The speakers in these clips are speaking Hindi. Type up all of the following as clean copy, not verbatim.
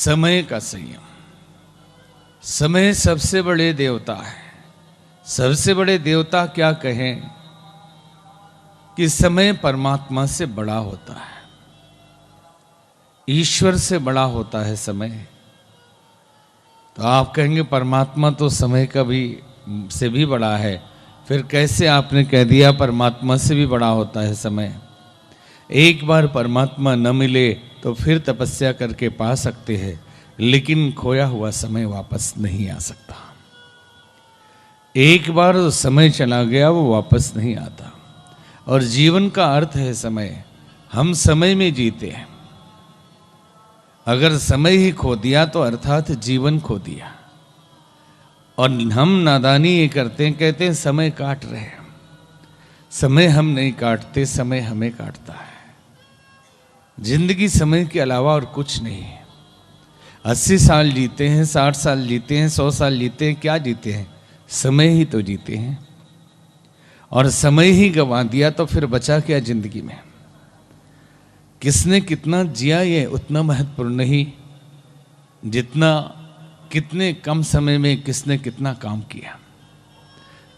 समय का संयम। समय सबसे बड़े देवता है। सबसे बड़े देवता क्या कहें कि समय परमात्मा से बड़ा होता है, ईश्वर से बड़ा होता है समय। तो आप कहेंगे परमात्मा तो समय का भी से भी बड़ा है, फिर कैसे आपने कह दिया परमात्मा से भी बड़ा होता है समय? एक बार परमात्मा न मिले तो फिर तपस्या करके पा सकते हैं, लेकिन खोया हुआ समय वापस नहीं आ सकता। एक बार जो समय चला गया वो वापस नहीं आता। और जीवन का अर्थ है समय। हम समय में जीते हैं। अगर समय ही खो दिया तो अर्थात जीवन खो दिया। और हम नादानी ये करते हैं, कहते हैं समय काट रहे हैं। समय हम नहीं काटते, समय हमें काटता है। जिंदगी समय के अलावा और कुछ नहीं है। 80 साल जीते हैं, 60 साल जीते हैं, 100 साल जीते हैं, क्या जीते हैं? समय ही तो जीते हैं। और समय ही गंवा दिया तो फिर बचा क्या जिंदगी में? किसने कितना जिया ये उतना महत्वपूर्ण नहीं, जितना कितने कम समय में किसने कितना काम किया,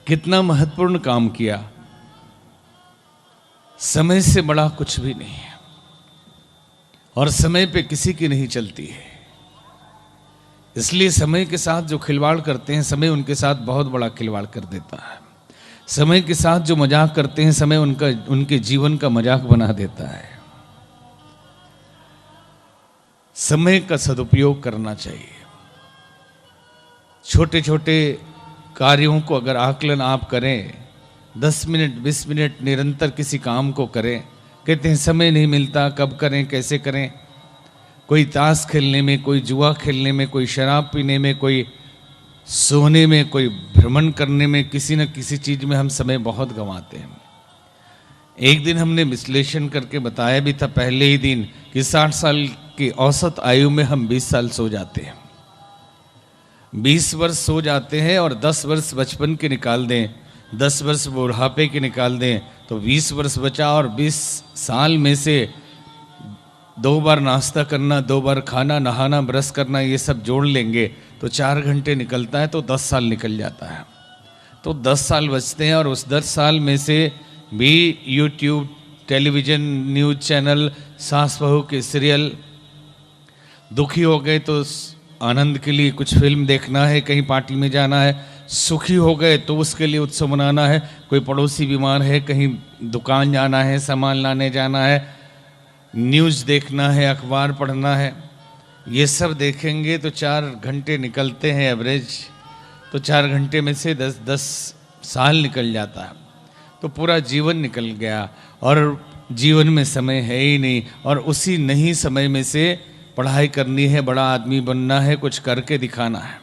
कितना महत्वपूर्ण काम किया। समय से बड़ा कुछ भी नहीं है। और समय पे किसी की नहीं चलती है। इसलिए समय के साथ जो खिलवाड़ करते हैं, समय उनके साथ बहुत बड़ा खिलवाड़ कर देता है। समय के साथ जो मजाक करते हैं, समय उनके जीवन का मजाक बना देता है। समय का सदुपयोग करना चाहिए। छोटे छोटे कार्यों को अगर आकलन आप करें, 10 मिनट 20 मिनट निरंतर किसी काम को करें, कहते हैं समय नहीं मिलता, कब करें, कैसे करें। कोई ताश खेलने में, कोई जुआ खेलने में, कोई शराब पीने में, कोई सोने में, कोई भ्रमण करने में, किसी न किसी चीज में हम समय बहुत गंवाते हैं। एक दिन हमने विश्लेषण करके बताया भी था पहले ही दिन कि 60 साल की औसत आयु में हम 20 साल सो जाते हैं। 20 वर्ष सो जाते हैं और 10 वर्ष बचपन के निकाल दें, 10 वर्ष बुढ़ापे के निकाल दें तो 20 वर्ष बचा। और 20 साल में से 2 बार नाश्ता करना, 2 बार खाना, नहाना, ब्रश करना, ये सब जोड़ लेंगे तो 4 घंटे निकलता है, तो 10 साल निकल जाता है। तो 10 साल बचते हैं। और उस 10 साल में से भी यूट्यूब, टेलीविज़न, न्यूज़ चैनल, सास बहू के सीरियल, दुखी हो गए तो आनंद के लिए कुछ फिल्म देखना है, कहीं पार्टी में जाना है। सुखी हो गए तो उसके लिए उत्सव मनाना है। कोई पड़ोसी बीमार है, कहीं दुकान जाना है, सामान लाने जाना है, न्यूज़ देखना है, अखबार पढ़ना है। ये सब देखेंगे तो 4 घंटे निकलते हैं एवरेज। तो 4 घंटे में से 10 साल निकल जाता है, तो पूरा जीवन निकल गया। और जीवन में समय है ही नहीं। और उसी नहीं समय में से पढ़ाई करनी है, बड़ा आदमी बनना है, कुछ करके दिखाना है,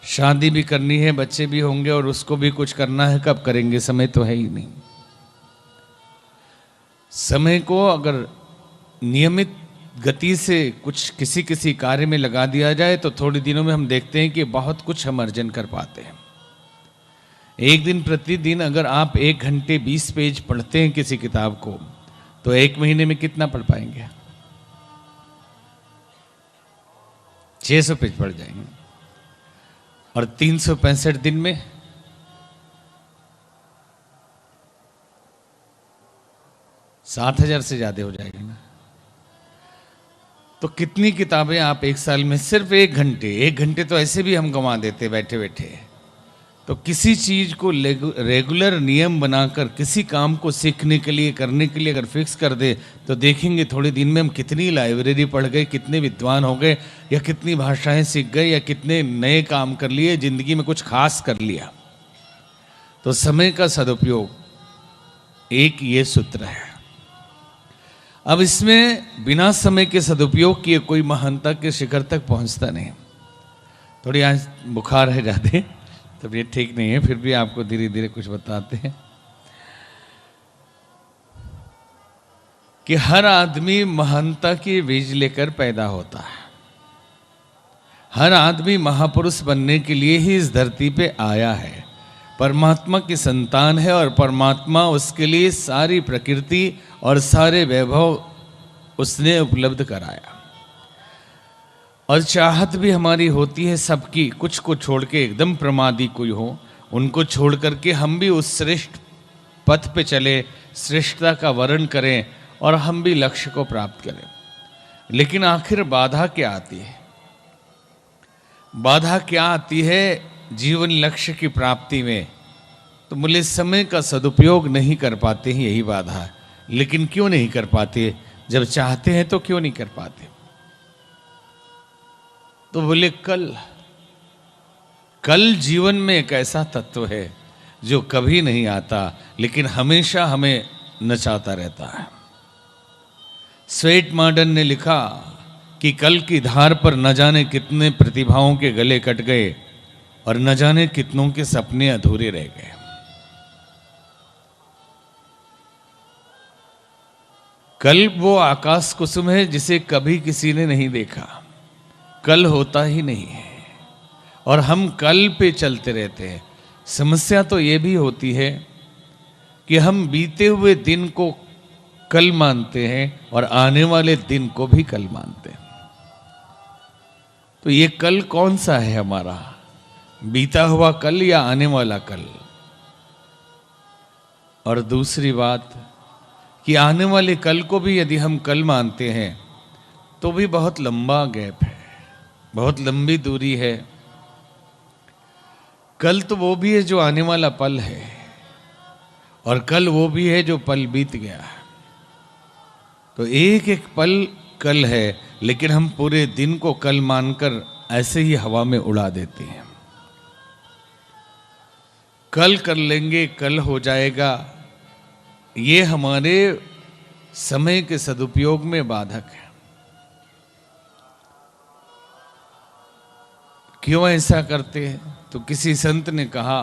शादी भी करनी है, बच्चे भी होंगे और उसको भी कुछ करना है। कब करेंगे? समय तो है ही नहीं। समय को अगर नियमित गति से कुछ किसी कार्य में लगा दिया जाए तो थोड़े दिनों में हम देखते हैं कि बहुत कुछ हम अर्जन कर पाते हैं। एक दिन प्रतिदिन अगर आप 1 घंटे 20 पेज पढ़ते हैं किसी किताब को, तो 1 महीने में कितना पढ़ पाएंगे? 600 पेज पढ़ जाएंगे। और 365 दिन में 7000 से ज्यादा हो जाएगी ना। तो कितनी किताबें आप 1 साल में, सिर्फ 1 घंटे तो ऐसे भी हम गंवा देते बैठे बैठे। तो किसी चीज को रेगुलर नियम बनाकर किसी काम को सीखने के लिए, करने के लिए अगर फिक्स कर दे तो देखेंगे थोड़े दिन में हम कितनी लाइब्रेरी पढ़ गए, कितने विद्वान हो गए, या कितनी भाषाएं सीख गए, या कितने नए काम कर लिए, जिंदगी में कुछ खास कर लिया। तो समय का सदुपयोग एक ये सूत्र है। अब इसमें बिना समय के सदुपयोग किए कोई महानता के शिखर तक पहुंचता नहीं। थोड़ी आज बुखार है ज्यादा, तबीयत ठीक नहीं है, फिर भी आपको धीरे धीरे कुछ बताते हैं कि हर आदमी महानता की बीज लेकर पैदा होता है। हर आदमी महापुरुष बनने के लिए ही इस धरती पे आया है। परमात्मा की संतान है और परमात्मा उसके लिए सारी प्रकृति और सारे वैभव उसने उपलब्ध कराया। और चाहत भी हमारी होती है सबकी, कुछ को छोड़ के एकदम प्रमादी कोई हो, उनको छोड़ करके हम भी उस श्रेष्ठ पथ पे चले, श्रेष्ठता का वर्ण करें और हम भी लक्ष्य को प्राप्त करें। लेकिन आखिर बाधा क्या आती है? बाधा क्या आती है जीवन लक्ष्य की प्राप्ति में? तो बोले समय का सदुपयोग नहीं कर पाते हैं, यही बाधा है। लेकिन क्यों नहीं कर पाते? जब चाहते हैं तो क्यों नहीं कर पाते? तो बोले कल जीवन में एक ऐसा तत्व है जो कभी नहीं आता लेकिन हमेशा हमें नचाता रहता है। स्वेट मॉडर्न ने लिखा कि कल की धार पर न जाने कितने प्रतिभाओं के गले कट गए और न जाने कितनों के सपने अधूरे रह गए। कल वो आकाश कुसुम है जिसे कभी किसी ने नहीं देखा, कल होता ही नहीं है और हम कल पे चलते रहते हैं। समस्या तो ये भी होती है कि हम बीते हुए दिन को कल मानते हैं और आने वाले दिन को भी कल मानते हैं। तो ये कल कौन सा है हमारा? बीता हुआ कल या आने वाला कल? और दूसरी बात कि आने वाले कल को भी यदि हम कल मानते हैं तो भी बहुत लंबा गैप है, बहुत लंबी दूरी है। कल तो वो भी है जो आने वाला पल है और कल वो भी है जो पल बीत गया है। तो एक एक पल कल है, लेकिन हम पूरे दिन को कल मानकर ऐसे ही हवा में उड़ा देते हैं। कल कर लेंगे, कल हो जाएगा, ये हमारे समय के सदुपयोग में बाधक है। क्यों ऐसा करते हैं? तो किसी संत ने कहा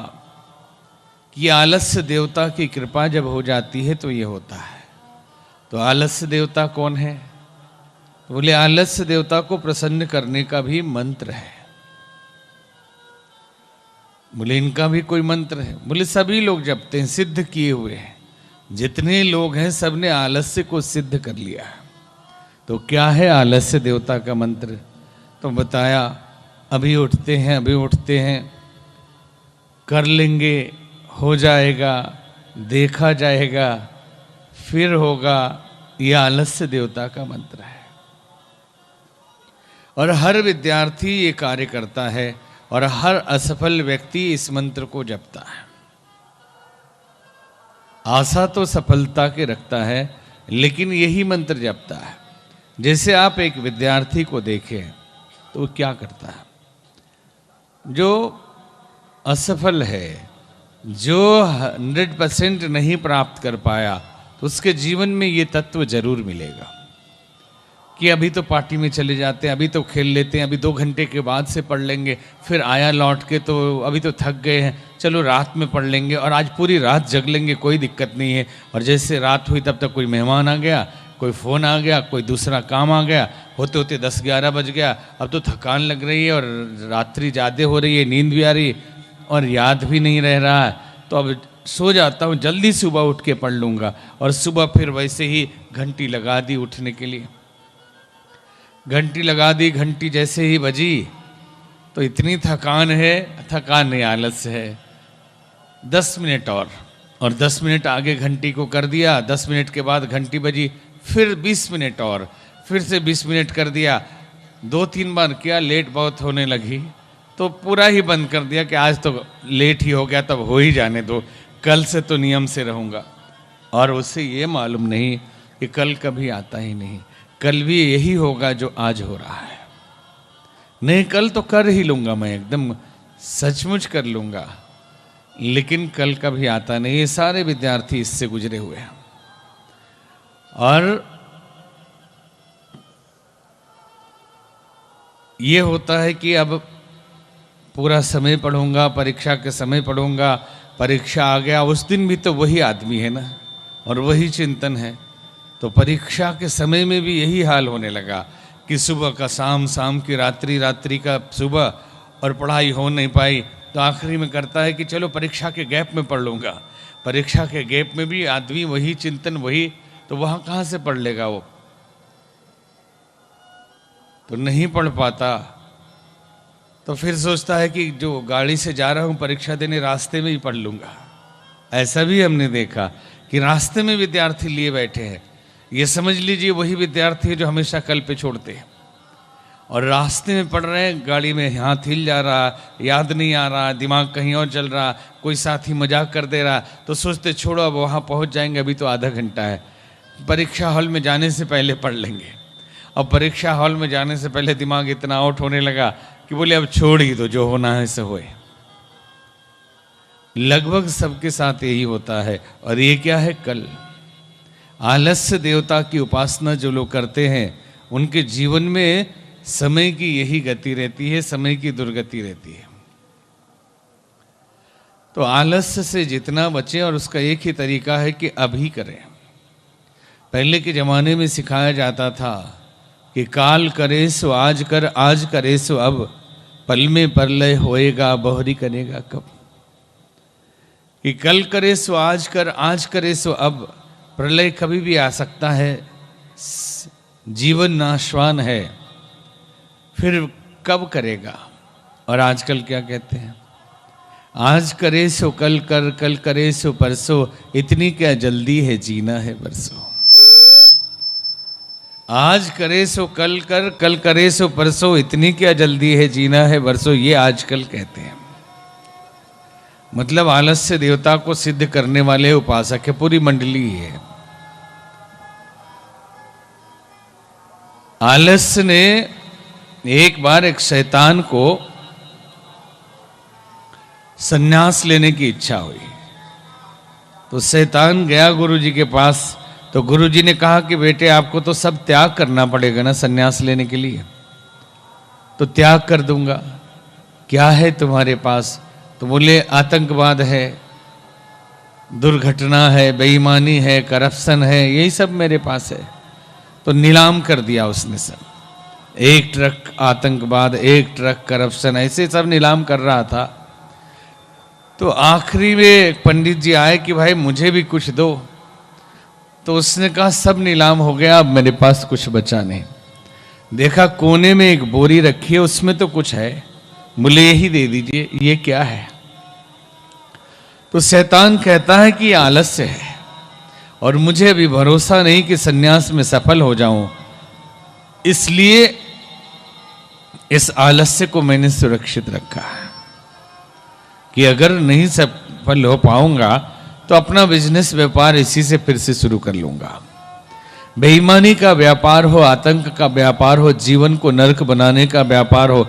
कि आलस्य देवता की कृपा जब हो जाती है तो ये होता है। तो आलस्य देवता कौन है? तो बोले आलस्य देवता को प्रसन्न करने का भी मंत्र है। बोले इनका भी कोई मंत्र है? बोले सभी लोग जपते हैं, सिद्ध किए हुए हैं। जितने लोग हैं सबने आलस्य को सिद्ध कर लिया है। तो क्या है आलस्य देवता का मंत्र? तो बताया अभी उठते हैं, अभी उठते हैं, कर लेंगे, हो जाएगा, देखा जाएगा, फिर होगा। यह आलस्य देवता का मंत्र है और हर विद्यार्थी ये कार्य करता है और हर असफल व्यक्ति इस मंत्र को जपता है। आशा तो सफलता के रखता है लेकिन यही मंत्र जपता है। जैसे आप एक विद्यार्थी को देखें तो वो क्या करता है? जो असफल है, जो 100% नहीं प्राप्त कर पाया, तो उसके जीवन में ये तत्व जरूर मिलेगा कि अभी तो पार्टी में चले जाते हैं, अभी तो खेल लेते हैं, अभी 2 घंटे के बाद से पढ़ लेंगे, फिर आया लौट के तो अभी तो थक गए हैं, चलो रात में पढ़ लेंगे और आज पूरी रात जग लेंगे, कोई दिक्कत नहीं है। और जैसे रात हुई तब तक कोई मेहमान आ गया, कोई फ़ोन आ गया, कोई दूसरा काम आ गया, होते होते 10-11 बज गया। अब तो थकान लग रही है और रात्रि ज़्यादा हो रही है, नींद भी आ रही और याद भी नहीं रह रहा है, तो अब सो जाता हूँ, जल्दी सुबह उठ के पढ़ लूँगा। और सुबह फिर वैसे ही घंटी लगा दी उठने के लिए, घंटी लगा दी, घंटी जैसे ही बजी तो इतनी थकान है, थकान नहीं आलस्य है, 10 मिनट और 10 मिनट आगे घंटी को कर दिया, 10 मिनट के बाद घंटी बजी, फिर 20 मिनट और फिर से 20 मिनट कर दिया। 2-3 बार किया, लेट बहुत होने लगी तो पूरा ही बंद कर दिया कि आज तो लेट ही हो गया, तब हो ही जाने दो, कल से तो नियम से रहूँगा। और उससे ये मालूम नहीं कि कल कभी आता ही नहीं, कल भी यही होगा जो आज हो रहा है। नहीं, कल तो कर ही लूँगा, मैं एकदम सचमुच कर लूँगा, लेकिन कल कभी आता नहीं। ये सारे विद्यार्थी इससे गुजरे हुए हैं। और ये होता है कि अब पूरा समय पढ़ूंगा, परीक्षा के समय पढ़ूंगा, परीक्षा आ गया, उस दिन भी तो वही आदमी है ना, और वही चिंतन है। तो परीक्षा के समय में भी यही हाल होने लगा कि सुबह का शाम, शाम की रात्रि, रात्रि का सुबह, और पढ़ाई हो नहीं पाई तो आखिरी में करता है कि चलो परीक्षा के गैप में पढ़ लूँगा। परीक्षा के गैप में भी आदमी वही चिंतन, वही, तो वहाँ कहाँ से पढ़ लेगा वो? तो नहीं पढ़ पाता, तो फिर सोचता है कि जो गाड़ी से जा रहा हूँ परीक्षा देने, रास्ते में ही पढ़ लूँगा। ऐसा भी हमने देखा कि रास्ते में विद्यार्थी लिए बैठे हैं। ये समझ लीजिए वही विद्यार्थी है जो हमेशा कल पे छोड़ते हैं, और रास्ते में पढ़ रहे हैं, गाड़ी में हाथ हिल जा रहा, याद नहीं आ रहा, दिमाग कहीं और चल रहा, कोई साथी मजाक कर दे रहा, तो सोचते छोड़ो अब वहाँ पहुँच जाएंगे, अभी तो आधा घंटा है, परीक्षा हॉल में जाने से पहले पढ़ लेंगे। अब परीक्षा हॉल में जाने से पहले दिमाग इतना आउट होने लगा कि बोले अब छोड़ ही दो, जो होना है सो होए। लगभग सबके साथ यही होता है। और ये क्या है? कल। आलस्य देवता की उपासना जो लोग करते हैं उनके जीवन में समय की यही गति रहती है, समय की दुर्गति रहती है। तो आलस्य से जितना बचें, और उसका एक ही तरीका है कि अभी करें। पहले के जमाने में सिखाया जाता था कि काल करे सो आज कर, आज करे सो अब, पल में प्रलय होएगा, बहुरी करेगा कब। कि कल करे सो आज कर, आज करे सो अब, प्रलय कभी भी आ सकता है, जीवन नाशवान है, फिर कब करेगा। और आजकल क्या कहते हैं? आज करे सो कल कर, कल करे सो परसों, इतनी क्या जल्दी है, जीना है बरसों। आज करे सो कल कर, कल करे सो परसों, इतनी क्या जल्दी है, जीना है बरसों, ये आजकल कहते हैं। मतलब आलस्य देवता को सिद्ध करने वाले उपासक है, पूरी मंडली है। आलस्य ने एक बार एक शैतान को सन्यास लेने की इच्छा हुई, तो शैतान गया गुरुजी के पास। तो गुरुजी ने कहा कि बेटे आपको तो सब त्याग करना पड़ेगा ना सन्यास लेने के लिए। तो त्याग कर दूंगा। क्या है तुम्हारे पास? तो बोले आतंकवाद है, दुर्घटना है, बेईमानी है, करप्शन है, यही सब मेरे पास है। तो नीलाम कर दिया उसने सब। एक ट्रक आतंकवाद, एक ट्रक करप्शन, ऐसे सब नीलाम कर रहा था। तो आखिरी में पंडित जी आए कि भाई मुझे भी कुछ दो। तो उसने कहा सब नीलाम हो गया, अब मेरे पास कुछ बचा नहीं। देखा कोने में एक बोरी रखी है, उसमें तो कुछ है, बोले यही दे दीजिए। ये क्या है? तो शैतान कहता है कि ये आलस्य है, और मुझे अभी भरोसा नहीं कि सन्यास में सफल हो जाऊं, इसलिए इस आलस्य को मैंने सुरक्षित रखा है कि अगर नहीं सफल हो पाऊंगा तो अपना बिजनेस व्यापार इसी से फिर से शुरू कर लूंगा। बेईमानी का व्यापार हो, आतंक का व्यापार हो, जीवन को नरक बनाने का व्यापार हो,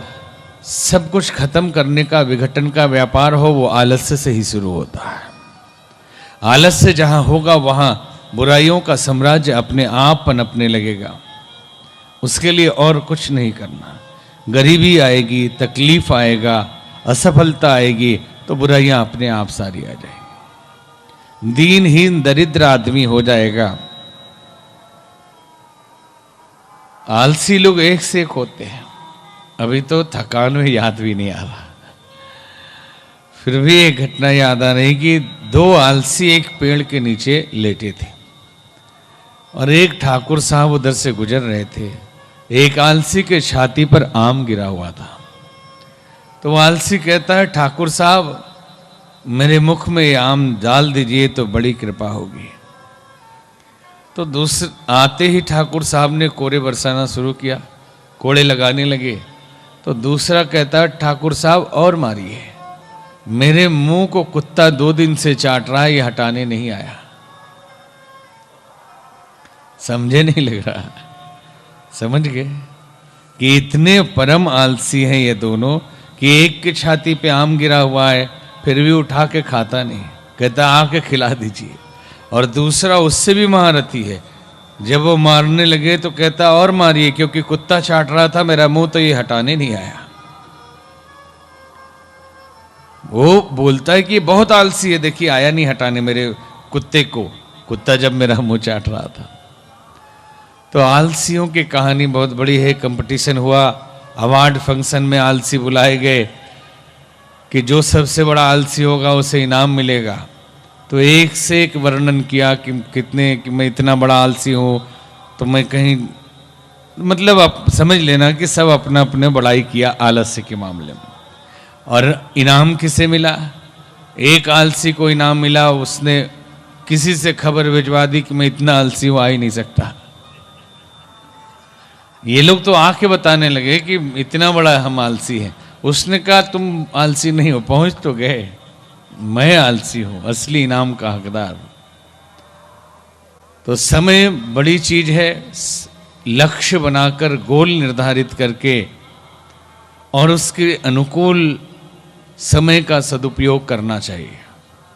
सब कुछ खत्म करने का, विघटन का व्यापार हो, वो आलस्य से ही शुरू होता है। आलस्य जहां होगा वहां बुराइयों का साम्राज्य अपने आप पनपने लगेगा। उसके लिए और कुछ नहीं करना। गरीबी आएगी, तकलीफ आएगा, असफलता आएगी, तो बुराइयां अपने आप सारी आ जाएगी। दीनहीन दरिद्र आदमी हो जाएगा। आलसी लोग एक से एक होते हैं। अभी तो थकान में याद भी नहीं आ रहा, फिर भी एक घटना याद आ रही कि दो आलसी एक पेड़ के नीचे लेटे थे, और एक ठाकुर साहब उधर से गुजर रहे थे। एक आलसी के छाती पर आम गिरा हुआ था। तो आलसी कहता है ठाकुर साहब मेरे मुख में ये आम डाल दीजिए तो बड़ी कृपा होगी। तो दूसरे आते ही ठाकुर साहब ने कोड़े बरसाना शुरू किया, कोड़े लगाने लगे। तो दूसरा कहता है ठाकुर साहब और मारिए, मेरे मुंह को कुत्ता 2 दिन से चाट रहा है, ये हटाने नहीं आया। समझे नहीं लग रहा? समझ गए कि इतने परम आलसी हैं ये दोनों कि एक की छाती पे आम गिरा हुआ है फिर भी उठा के खाता नहीं, कहता आके खिला दीजिए। और दूसरा उससे भी महारथी है, जब वो मारने लगे तो कहता और मारिए, क्योंकि कुत्ता चाट रहा था मेरा मुंह, तो ये हटाने नहीं आया। वो बोलता है कि बहुत आलसी है, देखिए आया नहीं हटाने मेरे कुत्ते को, कुत्ता जब मेरा मुंह चाट रहा था। तो आलसियों की कहानी बहुत बड़ी है। कंपटीशन हुआ, अवार्ड फंक्शन में आलसी बुलाए गए कि जो सबसे बड़ा आलसी होगा उसे इनाम मिलेगा। तो एक से एक वर्णन किया कि कितने, कि मैं इतना बड़ा आलसी हूँ, तो मैं कहीं मतलब आप समझ लेना कि सब अपना अपने बड़ाई किया आलस्य के मामले में। और इनाम किसे मिला? एक आलसी को इनाम मिला, उसने किसी से खबर भिजवा दी कि मैं इतना आलसी हूं, आ ही नहीं सकता। ये लोग तो आके बताने लगे कि इतना बड़ा हम आलसी हैं। उसने कहा तुम आलसी नहीं हो, पहुंच तो गए, मैं आलसी हूं, असली इनाम का हकदार। तो समय बड़ी चीज है, लक्ष्य बनाकर गोल निर्धारित करके और उसके अनुकूल समय का सदुपयोग करना चाहिए।